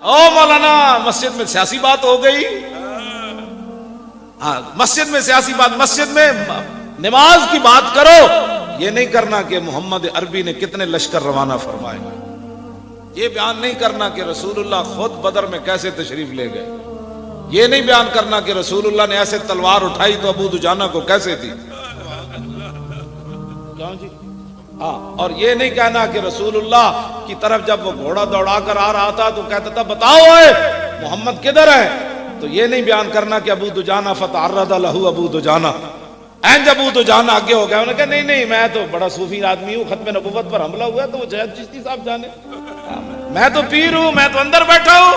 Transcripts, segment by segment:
او مولانا مسجد میں سیاسی بات ہو گئی. ہاں مسجد میں سیاسی بات, مسجد میں نماز کی بات کرو. یہ نہیں کرنا کہ محمد عربی نے کتنے لشکر روانہ فرمائے, یہ بیان نہیں کرنا کہ رسول اللہ خود بدر میں کیسے تشریف لے گئے, یہ نہیں بیان کرنا کہ رسول اللہ نے ایسے تلوار اٹھائی تو ابو دجانہ کو کیسے دی. کیوں جی؟ ہاں, اور یہ نہیں کہنا کہ رسول اللہ کی طرف جب وہ گھوڑا دوڑا کر آ رہا تھا تو کہتا تھا بتاؤ اے محمد کدھر ہے, تو یہ نہیں بیان کرنا کہ ابو دجانہ فتعرض لہ ابو دجانہ, اینج ابو دجانہ آگے ہو گیا. انہوں نے کہا نہیں نہیں میں تو بڑا صوفی آدمی ہوں, ختم نبوت پر حملہ ہوا تو وہ جہد چشتی صاحب جانے, میں تو پیر ہوں, میں تو اندر بیٹھا ہوں.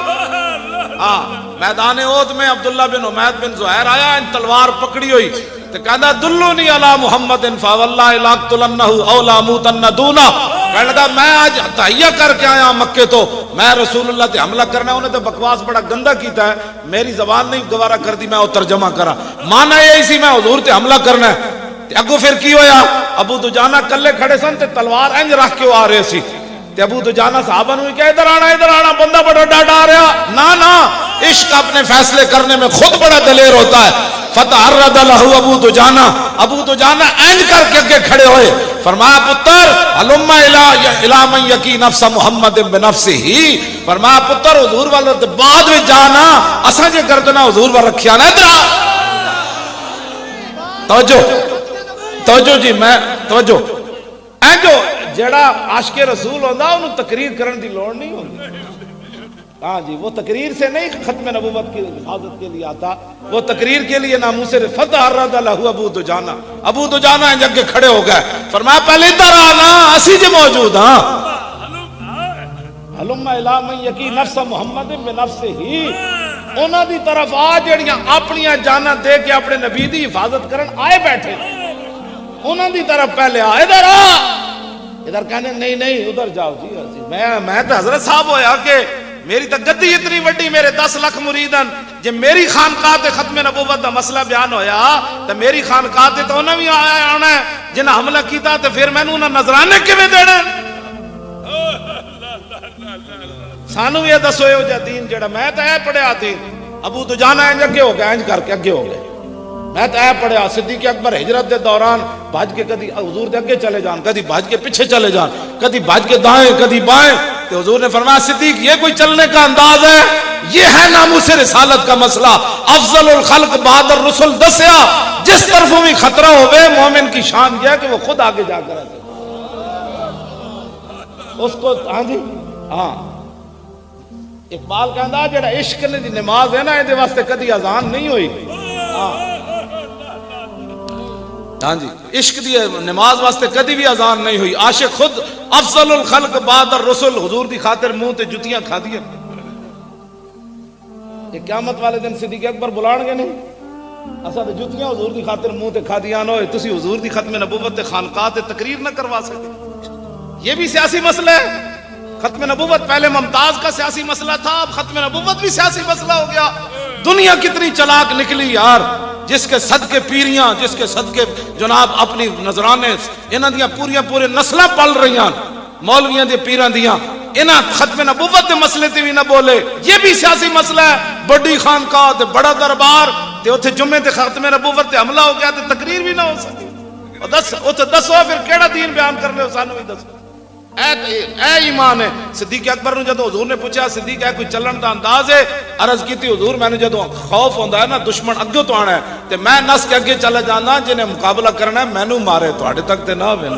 ہاں میدان احد میں عبداللہ بن عمید بن زہیر آیا, ان تلوار پکڑی ہوئی تو کہنا دلونی علی محمد فواللہ لاقتلنہ او لاموتن دونا. کہنے لگا میں آج تہیہ کر کے آیا مکے, تو میں رسول اللہ تے حملہ کرنا ہے. انہیں تو بکواس بڑا گندا کیتا ہے, میری زبان نہیں گوارا کر دی, میں وہ ترجمہ کرا, مانا یہ اسی میں حضور تے حملہ کرنا ہے. اگو پھر کی ہویا, ابو دجانہ کلے کھڑے سن تے تلوار انج رکھ کے آ رہے سی. تے ابو دجانہ صحابہ نے کہا ادھر آنا بندہ بڑا ڈاڈا آ رہا. نا عشق اپنے فیصلے کرنے میں خود بڑا دلیر ہوتا ہے. فتعرض لہ ابو دجانہ, ابو دجانہ اینج کر کے اگے کھڑے ہوئے, فرمایا پتر علم الی من یکی نفس محمد بنفسہ, فرمایا پتر حضور والا بعد میں جانا, اساں جے گردنا حضور ور رکھیا نا. ادھر توجہ جی, میں توجہ اینجو جڑا عاشق رسول ہوندا انہوں تقریر کرن دی لوڑ نہیں ہوندی. ہاں جی, وہ تقریر سے نہیں ختم نبوت کی حفاظت کے لیے آتا, وہ تقریر کے لیے ناموس فتعرض لہ ابو دجانہ. ابو دجانہ ان جگہ کھڑے ہو گئے, فرمایا پہلے ادھر آنا, اسی جے موجود ہاں. علم الی من یکی نفس محمد بنفسہ, انہاں دی طرف آ جڑیاں اپنیاں جاناں دے کے اپنے نبی دی حفاظت کرن آئے بیٹھے, انہاں دی طرف پہلے آ, ادھر آ. ادھر کہنے نہیں ادھر جاؤ جی. میں تو حضرت صاحب ہویا کہ میری تو گدی اتنی وڈی, میرے 10 لاکھ مریدن, جے میری خانقاہ تے ختم نبوت دا مسئلہ بیان ہویا تو میری خانقاہ تے تو انہاں بھی آنا ہے جنہاں حملہ کیتا, تے پھر مینوں انہاں نظرانے کیویں دینے. سانو یہ دسو یہ جا دین جڑا میں تے اے پڑھیا دین. ابو دجانہ انج اگے ہو گیا, انج کر کے اگے ہو گئے, میں تو اے پڑھیا. صدیق اکبر ہجرت دے دوران بھاج کے کدی حضور دے اگے چلے جان, کدی بھاج کے پیچھے چلے جان, کدی بھاج کے دائیں کدی بائیں. تو حضور نے فرمایا صدیق یہ کوئی چلنے کا انداز ہے؟ یہ ہے ناموس رسالت کا مسئلہ. افضل الخلق بعد الرسل دسیا, جس طرفوں بھی خطرہ ہوئے مومن کی شان یہ ہے کہ وہ خود آگے جا کر آتے اس کو. ہاں جی, ہاں اقبال کہندا جڑا عشق نے دی نماز ہے نا, یہ واسطے کدی اذان نہیں ہوئی. ہاں جی, عشق دی نماز واسطے کدی بھی اذان نہیں ہوئی. عاشق خود افضل الخلق بعد الرسل, حضور دی خاطر منہ تے جتیاں کھا دیا. یہ قیامت والے دن صدیق اکبر بلان گے نہیں, اسا تے جتیاں حضور دی خاطر منہ تے کھا دیاں نہ, تسی حضور دی ختم نبوت تے خانقاہ تے تقریر نہ کروا سکتے. یہ بھی سیاسی مسئلہ ہے. ختم نبوت پہلے ممتاز کا سیاسی مسئلہ تھا, اب ختم نبوت بھی سیاسی مسئلہ ہو گیا. دنیا کتنی چلاک نکلی یار, جس کے صدقے پیریاں, جس کے صدقے جناب اپنی نظرانے انہاں دیاں پورے نسلاں پل رہی ہیں, مولویاں دے پیراں دیاں, انہاں ختم نبوت دے مسئلے تے بھی نہ بولے. یہ بھی سیاسی مسئلہ ہے. بڑی خانقاہ تے بڑا دربار تے اوتھے جمعے تے ختم نبوت تے حملہ ہو گیا تے تقریر بھی نہ ہو سکی. اوتھے دسو پھر کیڑا دین بیان کرنے ہو, سانو بھی دسو. اے ایمان ہے. صدیق اکبر نے جدو حضور نے پوچھا صدیق ہے کوئی چلن دا انداز ہے, عرض کی تھی حضور میں نے جدو خوف ہوندا ہے نا دشمن اگے تو آنا ہے تے میں نس کے اگے چلا جانا, جنہیں مقابلہ کرنا ہے مینوں مارے تواڈے تک تے نہ آوے.